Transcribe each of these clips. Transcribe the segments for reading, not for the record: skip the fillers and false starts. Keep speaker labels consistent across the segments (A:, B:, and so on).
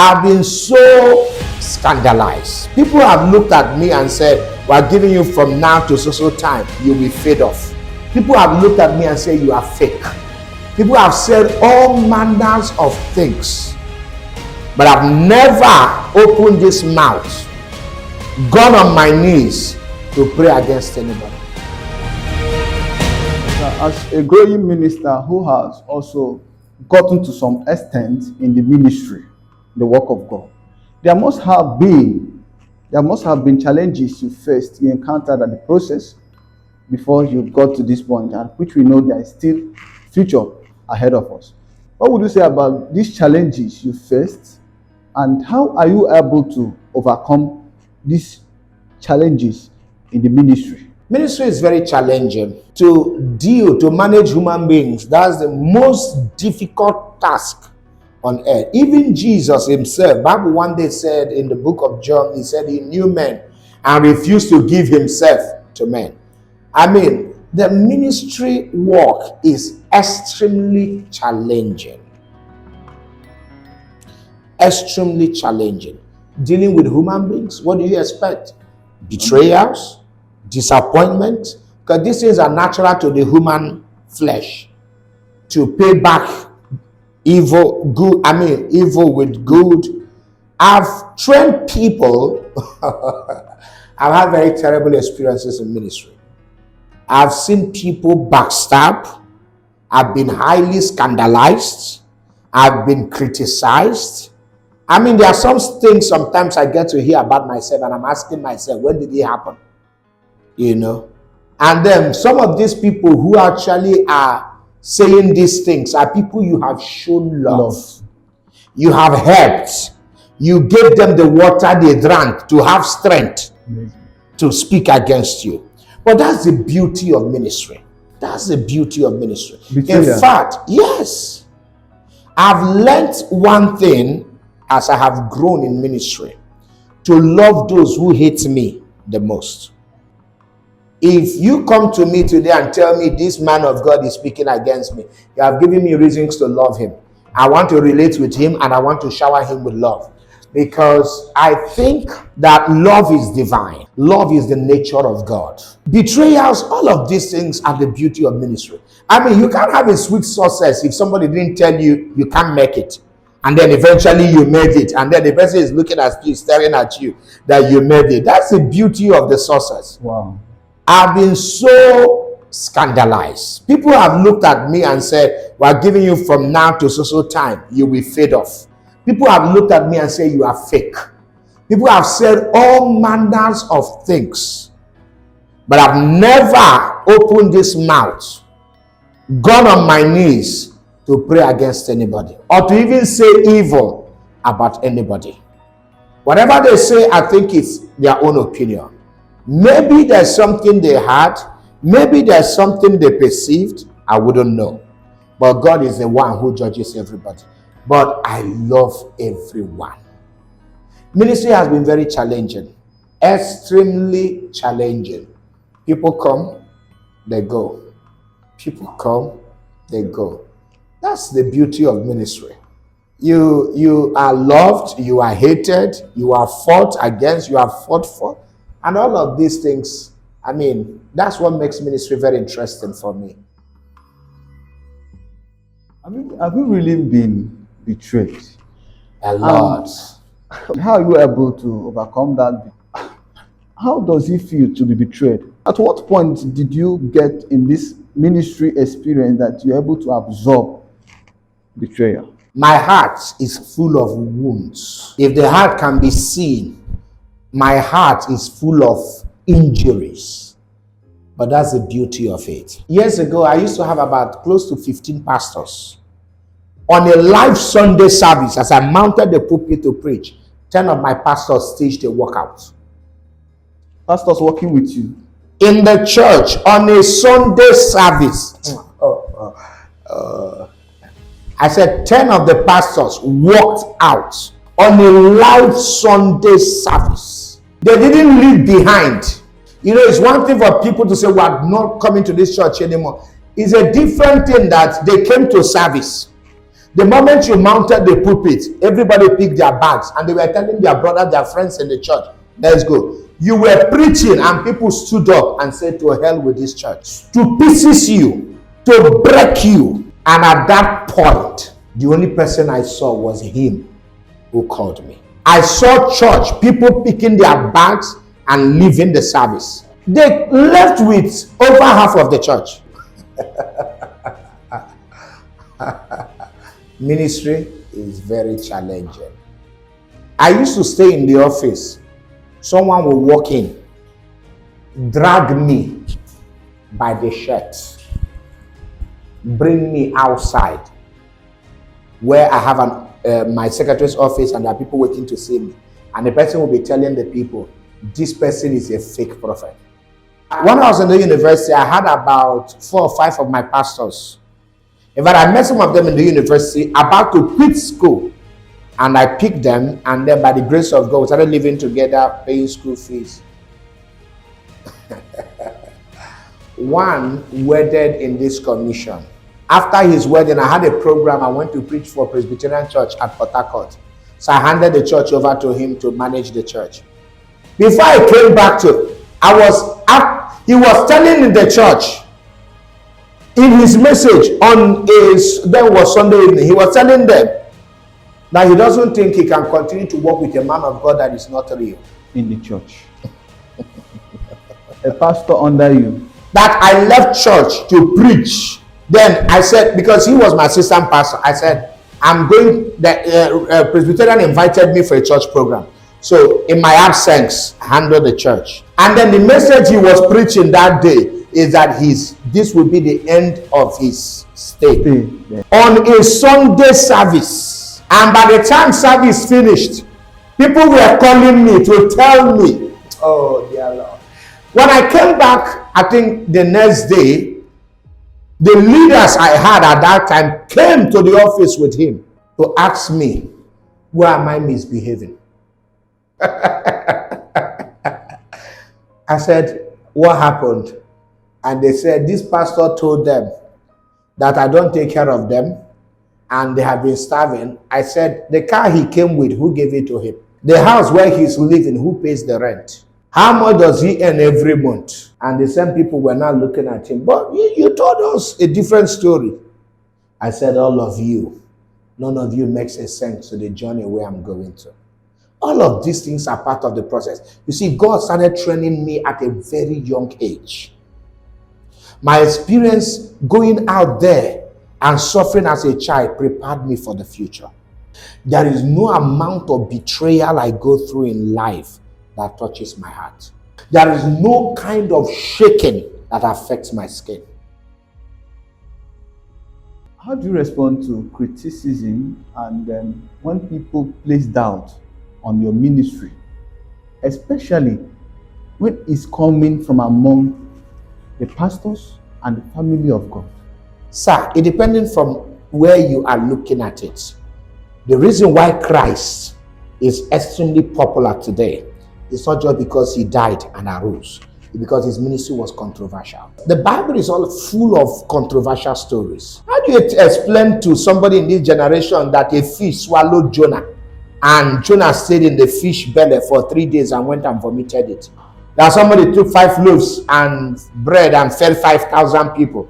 A: I've been so scandalized. People have looked at me and said, we're giving you from now to so time, you will fade off. People have looked at me and said, you are fake. People have said all manners of things. But I've never opened this mouth, gone on my knees to pray against anybody.
B: As a growing minister who has also gotten to some extent in the ministry, the work of God, there must have been challenges you faced, you encountered at the process before you got to this point, and which we know there is still future ahead of us. What would you say about these challenges you faced, and how are you able to overcome these challenges in the ministry?
A: Ministry is very challenging. To manage human beings, that's the most difficult task on earth. Even Jesus himself, Bible one day said in the book of John, he said he knew men and refused to give himself to men. I mean, the ministry work is extremely challenging. Extremely challenging. Dealing with human beings, what do you expect? Betrayals, disappointment, because these things are natural to the human flesh. To pay back evil with good. I've trained people. I've had very terrible experiences in ministry. I've seen people backstab. I've been highly scandalized. I've been criticized. I mean, there are some things sometimes I get to hear about myself and I'm asking myself, when did it happen? You know? And then some of these people who actually are saying these things are people you have shown love. You have helped. You gave them the water they drank to have strength to speak against you. But that's the beauty of ministry. That's the beauty of ministry. In fact, yes, I've learned one thing as I have grown in ministry, to love those who hate me the most. If you come to me today and tell me this man of God is speaking against me, you have given me reasons to love him. I want to relate with him and I want to shower him with love. Because I think that love is divine. Love is the nature of God. Betrayals, all of these things are the beauty of ministry. I mean, you can't have a sweet success if somebody didn't tell you you can't make it. And then eventually you made it. And then the person is looking at you, staring at you, that you made it. That's the beauty of the success.
B: Wow.
A: I've been so scandalized. People have looked at me and said, we're giving you from now to so time, you will fade off. People have looked at me and said, you are fake. People have said all manners of things. But I've never opened this mouth, gone on my knees to pray against anybody, or to even say evil about anybody. Whatever they say, I think it's their own opinion. Maybe there's something they had. Maybe there's something they perceived. I wouldn't know. But God is the one who judges everybody. But I love everyone. Ministry has been very challenging. Extremely challenging. People come, they go. People come, they go. That's the beauty of ministry. You are loved, you are hated, you are fought against, you are fought for. And all of these things, I mean, that's what makes ministry very interesting for me.
B: Have you really been betrayed?
A: A lot.
B: How are you able to overcome that? How does it feel to be betrayed? At what point did you get in this ministry experience that you're able to absorb betrayal?
A: My heart is full of wounds. If the heart can be seen, my heart is full of injuries. But that's the beauty of it. Years ago, I used to have about close to 15 pastors. On a live Sunday service, as I mounted the pulpit to preach, 10 of my pastors staged a walkout.
B: Pastors working with you?
A: In the church, on a Sunday service. I said 10 of the pastors walked out on a live Sunday service. They didn't leave behind. You know, it's one thing for people to say, we're not coming to this church anymore. It's a different thing that they came to service. The moment you mounted the pulpit, everybody picked their bags and they were telling their brothers, their friends in the church, let's go. You were preaching and people stood up and said, to hell with this church. To pieces you, to break you. And at that point, the only person I saw was him who called me. I saw church, people picking their bags and leaving the service. They left with over half of the church. Ministry is very challenging. I used to stay in the office. Someone will walk in, drag me by the shirt, bring me outside where I have my secretary's office and there are people waiting to see me. And the person will be telling the people, this person is a fake prophet. When I was in the university, I had about 4 or 5 of my pastors. In fact, I met some of them in the university about to quit school. And I picked them, and then by the grace of God, we started living together, paying school fees. One wedded in this commission. After his wedding, I had a program. I went to preach for Presbyterian Church at Port Harcourt. So I handed the church over to him to manage the church. Before I came back to, he was telling in the church, in his message on then was Sunday evening, he was telling them that he doesn't think he can continue to work with a man of God that is not real.
B: In the church. A pastor under you.
A: That I left church to preach. Then I said, because he was my assistant pastor, I said, I'm going, the Presbyterian invited me for a church program. So in my absence, handle the church. And then the message he was preaching that day is that this will be the end of his stay.
B: Yeah.
A: On a Sunday service. And by the time service finished, people were calling me to tell me, oh dear Lord. When I came back, I think the next day, the leaders I had at that time came to the office with him to ask me, where am I misbehaving? I said, what happened? And they said, this pastor told them that I don't take care of them and they have been starving. I said, the car he came with, who gave it to him? The house where he's living, who pays the rent? How much does he earn every month? And the same people were now looking at him. But you told us a different story. I said, all of you, none of you makes a sense to the journey where I'm going to. All of these things are part of the process. You see, God started training me at a very young age. My experience going out there and suffering as a child prepared me for the future. There is no amount of betrayal I go through in life that touches my heart. There is no kind of shaking that affects my skin.
B: How do you respond to criticism and when people place doubt on your ministry, especially when it's coming from among the pastors and the family of God?
A: Sir, it depends from where you are looking at it. The reason why Christ is extremely popular today is not just because he died and arose, it's because his ministry was controversial. The Bible is all full of controversial stories. How do you explain to somebody in this generation that a fish swallowed Jonah and Jonah stayed in the fish belly for 3 days and went and vomited it? That somebody took 5 loaves and bread and fed 5,000 people.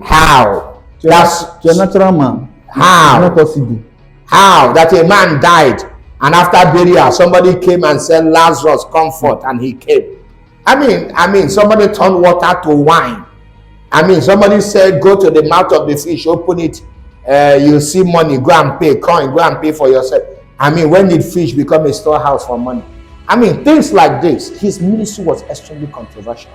A: How? That's
B: to a natural man.
A: How?
B: Not possible.
A: How? That a man died and after burial, somebody came and said, Lazarus, come forth, and he came. Somebody turned water to wine. Somebody said, go to the mouth of the fish, open it, you see money, go and pay, coin, go and pay for yourself. When did fish become a storehouse for money? Things like this. His ministry was extremely controversial.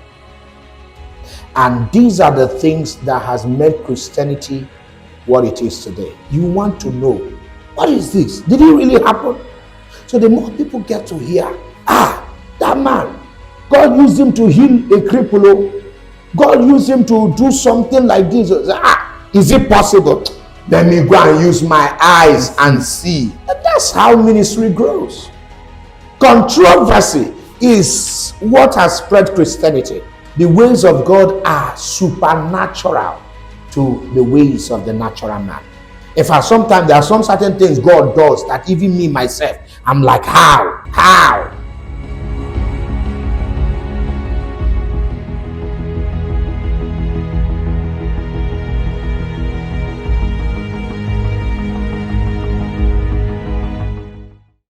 A: And these are the things that has made Christianity what it is today. You want to know, what is this? Did it really happen? So the more people get to hear, that man, God used him to heal a cripple. God used him to do something like this. Is it possible? Let me go and use my eyes and see. And that's how ministry grows. Controversy is what has spread Christianity. The ways of God are supernatural to the ways of the natural man. In fact, sometimes there are some certain things God does that even me myself, I'm like, how?